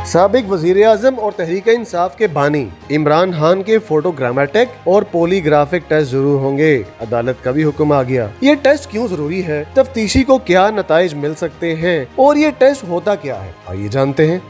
साबिक वजीर आजम और तहरीक इंसाफ के बानी इमरान खान के फोटोग्रामेटिक और पॉलीग्राफिक टेस्ट जरूर होंगे। अदालत का भी हुक्म आ गया। ये टेस्ट क्यों जरूरी है, तफ्तीशी को क्या नताइज मिल सकते हैं और ये टेस्ट होता क्या है, आइए जानते हैं।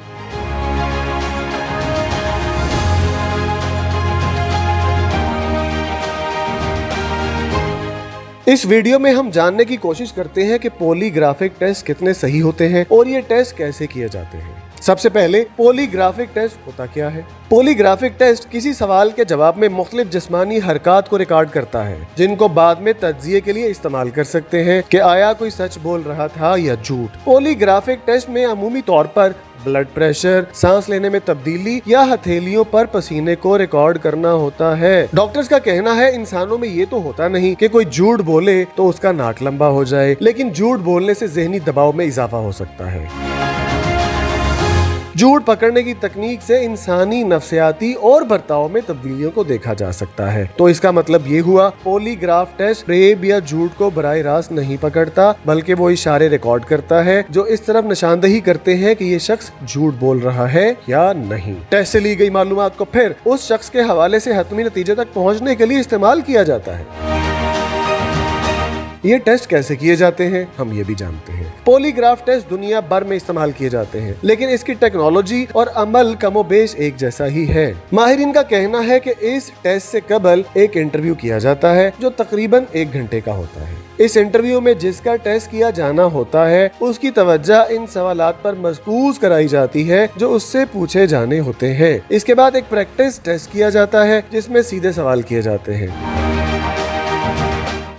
इस वीडियो में हम जानने की कोशिश करते हैं कि पॉलीग्राफिक टेस्ट कितने सही होते हैं और ये टेस्ट कैसे किए जाते हैं। सबसे पहले पॉलीग्राफिक टेस्ट होता क्या है। पॉलीग्राफिक टेस्ट किसी सवाल के जवाब में मुख्तलिफ जिस्मानी हरकत को रिकॉर्ड करता है, जिनको बाद में तज्जिये के लिए इस्तेमाल कर सकते हैं कि आया कोई सच बोल रहा था या झूठ। पॉलीग्राफिक टेस्ट में अमूमी तौर पर ब्लड प्रेशर, सांस लेने में तब्दीली या हथेलियों पर पसीने को रिकॉर्ड करना होता है। डॉक्टर्स का कहना है इंसानों में ये तो होता नहीं कि कोई झूठ बोले तो उसका नाक लंबा हो जाए, लेकिन झूठ बोलने से ज़हनी दबाव में इजाफा हो सकता है। झूठ पकड़ने की तकनीक से इंसानी नफ्सियाती और बर्ताव में तब्दीलियों को देखा जा सकता है। तो इसका मतलब ये हुआ, पॉलीग्राफ टेस्ट फेब या झूठ को बराह रास्त नहीं पकड़ता, बल्कि वो इशारे रिकॉर्ड करता है जो इस तरफ निशानदही करते हैं कि ये शख्स झूठ बोल रहा है या नहीं। टेस्ट से ली गई मालूमात को फिर उस शख्स के हवाले से हतमी नतीजे तक पहुँचने के लिए इस्तेमाल किया जाता है। ये टेस्ट कैसे किए जाते हैं, हम ये भी जानते हैं। पॉलीग्राफ टेस्ट दुनिया भर में इस्तेमाल किए जाते हैं, लेकिन इसकी टेक्नोलॉजी और अमल कमोबेश एक जैसा ही है। माहिरीन का कहना है कि इस टेस्ट से कबल एक इंटरव्यू किया जाता है जो तकरीबन 1 घंटे का होता है। इस इंटरव्यू में जिसका टेस्ट किया जाना होता है उसकी तवज्जो इन सवालात पर मरकूज कराई जाती है जो उससे पूछे जाने होते हैं। इसके बाद एक प्रैक्टिस टेस्ट किया जाता है जिसमें सीधे सवाल किए जाते हैं।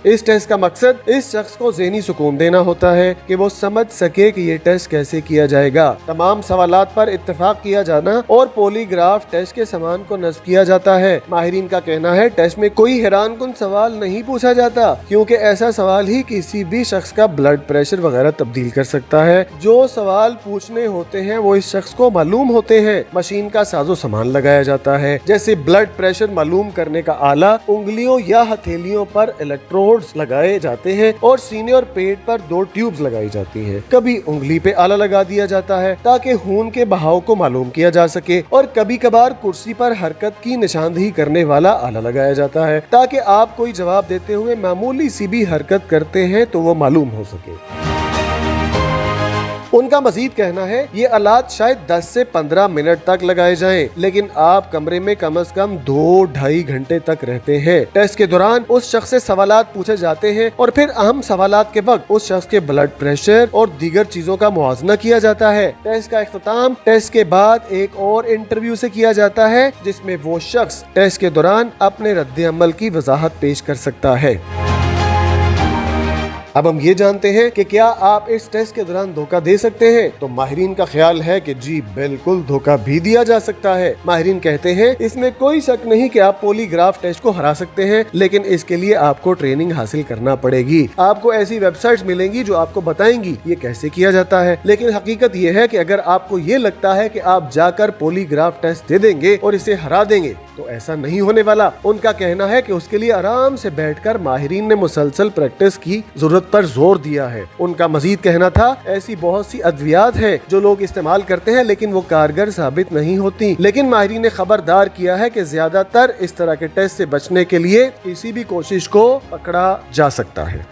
इस टेस्ट का मकसद इस शख्स को ज़हनी सुकून देना होता है कि वो समझ सके कि ये टेस्ट कैसे किया जाएगा। तमाम सवालात पर इत्तेफाक किया जाना और पॉलीग्राफ टेस्ट के सामान को नस्ब किया जाता है। माहिरीन का कहना है टेस्ट में कोई हैरानकुन सवाल नहीं पूछा जाता, क्योंकि ऐसा सवाल ही किसी भी शख्स का ब्लड प्रेशर वगैरह तब्दील कर सकता है। जो सवाल पूछने होते हैं वो इस शख्स को मालूम होते हैं। मशीन का साजो सामान लगाया जाता है, जैसे ब्लड प्रेशर मालूम करने का आला, उंगलियों या हथेलियों पर इलेक्ट्रोड लगाए जाते हैं और सीने और पेट पर 2 ट्यूब्स लगाई जाती हैं। कभी उंगली पे आला लगा दिया जाता है ताकि खून के बहाव को मालूम किया जा सके, और कभी कभार कुर्सी पर हरकत की निशानदही करने वाला आला लगाया जाता है ताकि आप कोई जवाब देते हुए मामूली सी भी हरकत करते हैं तो वो मालूम हो सके। उनका मजीद कहना है ये आलात शायद 10 से 15 मिनट तक लगाए जाएं, लेकिन आप कमरे में कम से कम 2-2.5 घंटे तक रहते हैं। टेस्ट के दौरान उस शख्स से सवालात पूछे जाते हैं और फिर अहम सवालात के वक्त उस शख्स के ब्लड प्रेशर और दीगर चीजों का मुआवजा किया जाता है। टेस्ट का इख्तिताम टेस्ट के बाद एक और इंटरव्यू से किया जाता है, जिसमें वो शख्स टेस्ट के दौरान अपने रद्द अमल की वजाहत पेश कर सकता है। अब हम ये जानते हैं कि क्या आप इस टेस्ट के दौरान धोखा दे सकते हैं। तो माहिरीन का ख्याल है कि जी बिल्कुल धोखा भी दिया जा सकता है। माहिरीन कहते हैं इसमें कोई शक नहीं कि आप पॉलीग्राफ टेस्ट को हरा सकते हैं, लेकिन इसके लिए आपको ट्रेनिंग हासिल करना पड़ेगी। आपको ऐसी वेबसाइट्स मिलेंगी जो आपको बताएंगी ये कैसे किया जाता है, लेकिन हकीकत ये है कि अगर आपको ये लगता है कि आप जाकर पॉलीग्राफ टेस्ट दे देंगे और इसे हरा देंगे तो ऐसा नहीं होने वाला। उनका कहना है कि उसके लिए आराम से बैठकर माहिरीन ने मुसलसल प्रैक्टिस की जरूरत पर जोर दिया है। उनका मजीद कहना था ऐसी बहुत सी अद्वियात है जो लोग इस्तेमाल करते हैं लेकिन वो कारगर साबित नहीं होती, लेकिन माहिरीन ने खबरदार किया है कि ज्यादातर इस तरह के टेस्ट से बचने के लिए किसी भी कोशिश को पकड़ा जा सकता है।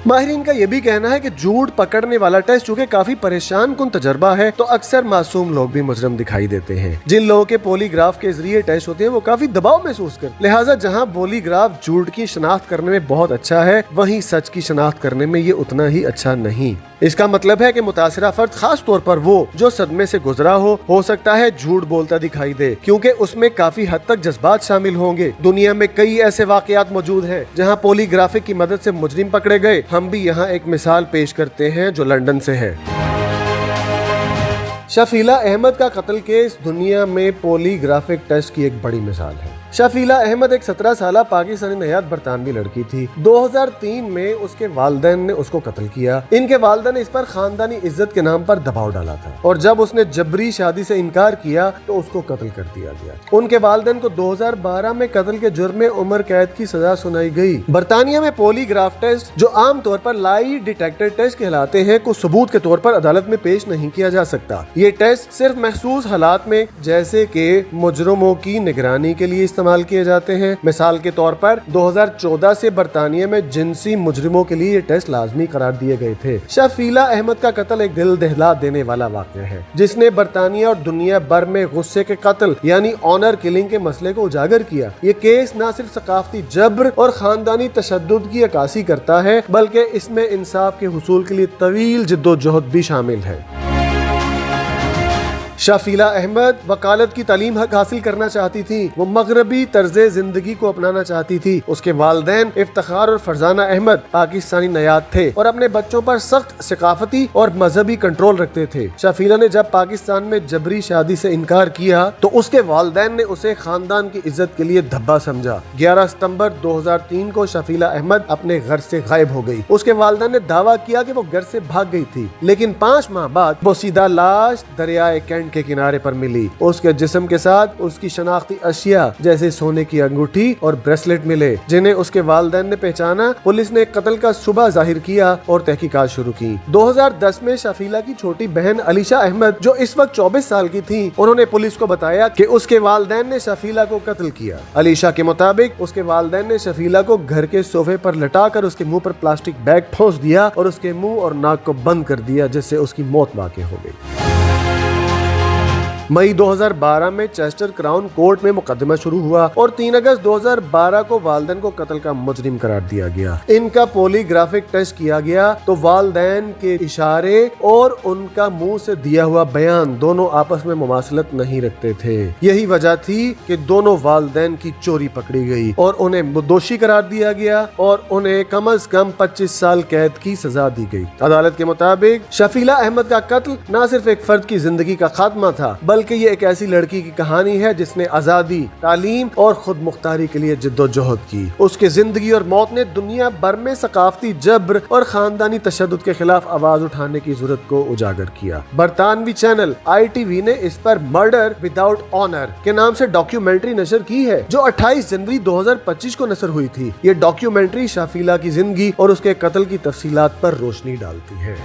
माहिरीन का यह भी कहना है कि झूठ पकड़ने वाला टेस्ट चूंकि काफी परेशान कुन तजर्बा है, तो अक्सर मासूम लोग भी मुजरम दिखाई देते हैं। जिन लोगों के पॉलीग्राफ के जरिए टेस्ट होते हैं वो काफी दबाव महसूस करते, लिहाजा जहां पॉलीग्राफ झूठ की शनाख्त करने में बहुत अच्छा है, वहीं सच की शनाख्त करने में ये उतना ही अच्छा नहीं। इसका मतलब है कि मुतासिरा फर्द, खास तौर पर वो जो सदमे से गुजरा हो सकता है झूठ बोलता दिखाई दे, क्योंकि उसमें काफी हद तक जज्बात शामिल होंगे। दुनिया में कई ऐसे वाकयात मौजूद हैं जहां पॉलीग्राफिक की मदद से मुजरिम पकड़े गए। हम भी यहाँ एक मिसाल पेश करते हैं जो लंदन से है। शफीला अहमद का कत्ल केस दुनिया में पॉलीग्राफिक टेस्ट की एक बड़ी मिसाल है। شفیلہ احمد ایک 17 سالہ پاکستانی نژاد برطانوی لڑکی تھی۔ 2003 میں اس کے والدین نے اس کو قتل کیا۔ ان کے والدین نے اس پر خاندانی عزت کے نام پر دباؤ ڈالا تھا اور جب اس نے جبری شادی سے انکار کیا تو اس کو قتل کر دیا گیا۔ ان کے والدین کو 2012 میں قتل کے جرم میں عمر قید کی سزا سنائی گئی۔ برطانیہ میں پولی گراف ٹیسٹ، جو عام طور پر لائی ڈیٹیکٹر ٹیسٹ کہلاتے ہیں، کو ثبوت کے طور پر عدالت میں پیش نہیں کیا جا سکتا۔ یہ ٹیسٹ صرف محسوس حالات میں جیسے کہ مجرموں کی نگرانی کے لیے استعمال کیے جاتے ہیں۔ مثال کے طور پر 2014 سے برطانیہ میں جنسی مجرموں کے لیے یہ ٹیسٹ لازمی قرار دیے گئے تھے۔ شفیلہ احمد کا قتل ایک دل دہلا دینے والا واقعہ ہے جس نے برطانیہ اور دنیا بھر میں غصے کے قتل یعنی آنر کلنگ کے مسئلے کو اجاگر کیا۔ یہ کیس نہ صرف ثقافتی جبر اور خاندانی تشدد کی عکاسی کرتا ہے بلکہ اس میں انصاف کے حصول کے لیے طویل جدوجہد بھی شامل ہے۔ شفیلہ احمد وکالت کی تعلیم حاصل کرنا چاہتی تھی۔ وہ مغربی طرز زندگی کو اپنانا چاہتی تھی۔ اس کے والدین افتخار اور فرزانہ احمد پاکستانی نژاد تھے اور اپنے بچوں پر سخت ثقافتی اور مذہبی کنٹرول رکھتے تھے۔ شفیلہ نے جب پاکستان میں جبری شادی سے انکار کیا تو اس کے والدین نے اسے خاندان کی عزت کے لیے دھبا سمجھا۔ 11 ستمبر 2003 کو شفیلہ احمد اپنے گھر سے غائب ہو گئی۔ اس کے والدین نے دعویٰ کیا کہ وہ گھر سے بھاگ گئی تھی، لیکن 5 ماہ بعد بوسیدہ لاش دریائے کینٹ کے کنارے پر ملی۔ اس کے جسم کے ساتھ اس کی شناختی اشیاء جیسے سونے کی انگوٹھی اور بریسلٹ ملے جنہیں اس کے والدین نے پہچانا۔ پولیس نے قتل کا شبہ ظاہر کیا اور تحقیقات شروع کی۔ 2010 میں شفیلہ کی چھوٹی بہن علیشہ احمد جو اس وقت 24 سال کی تھی، انہوں نے پولیس کو بتایا کہ اس کے والدین نے شفیلہ کو قتل کیا۔ علیشہ کے مطابق اس کے والدین نے شفیلہ کو گھر کے صوفے پر لٹا کر اس کے منہ پر پلاسٹک بیگ ٹھونس دیا اور اس کے منہ اور ناک کو بند کر دیا جس سے اس کی موت واقع ہو گئی۔ مئی 2012 میں چیسٹر کراؤن کورٹ میں مقدمہ شروع ہوا اور 3 اگست 2012 کو والدین کو قتل کا مجرم قرار دیا گیا۔ ان کا پولی گرافک ٹیسٹ کیا گیا تو والدین کے اشارے اور ان کا منہ سے دیا ہوا بیان دونوں آپس میں مماثلت نہیں رکھتے تھے۔ یہی وجہ تھی کہ دونوں والدین کی چوری پکڑی گئی اور انہیں دوشی قرار دیا گیا اور انہیں کم از کم 25 سال قید کی سزا دی گئی۔ عدالت کے مطابق شفیلہ احمد کا قتل نہ صرف ایک فرد کی زندگی کا خاتمہ تھا بلکہ یہ ایک ایسی لڑکی کی کہانی ہے جس نے آزادی، تعلیم اور خود مختاری کے لیے جدوجہد کی۔ اس کے زندگی اور موت نے دنیا بھر میں ثقافتی جبر اور خاندانی تشدد کے خلاف آواز اٹھانے کی ضرورت کو اجاگر کیا۔ برطانوی چینل ITV نے اس پر مرڈر وداؤٹ آنر کے نام سے ڈاکیومنٹری نشر کی ہے جو 28 جنوری 2025 کو نشر ہوئی تھی۔ یہ ڈاکیومنٹری شفیلہ کی زندگی اور اس کے قتل کی تفصیلات پر روشنی ڈالتی ہے۔